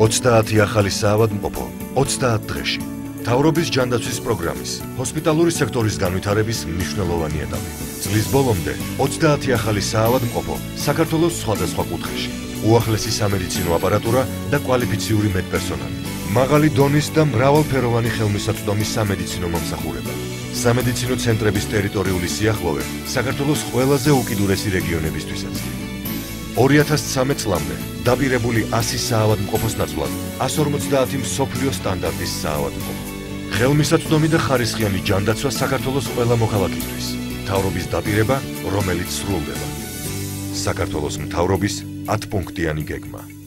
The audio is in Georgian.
30 ახალი საავადმყოფო 30 დღეში. მთავრობის ჯანდაცვის პროგრამის ჰოსპიტალური სექტორის განვითარების მნიშვნელოვანი ეტაპი. წლის ბოლომდე 30 ახალი საავადმყოფო საქართველოს სხვადასხვა კუთხეში. უახლესი სამედიცინო აპარატურა და კვალიფიციური მედპერსონალი. მაღალი დონის და მრავალფეროვანი ხელმისაწვდომის სამედიცინო მომსახურება. სამედიცინო ცენტრების ტერიტორიული სიახლოვე საქართველოს ყველაზე უკიდურესი რეგიონებისთვისაც. 2013 წლამდე დაპირებული 100 საავადმყოფოს ნაცვლად 150 მსოფლიო სტანდარტის საავადმყოფო. ხელმისაწვდომი და ხარისხიანი ჯანდაცვა საქართველოს ყველა მოქალაქისთვის. მთავრობის დაპირება, რომელიც სრულდება. საქართველოს მთავრობის 10 პუნქტიანი გეგმა.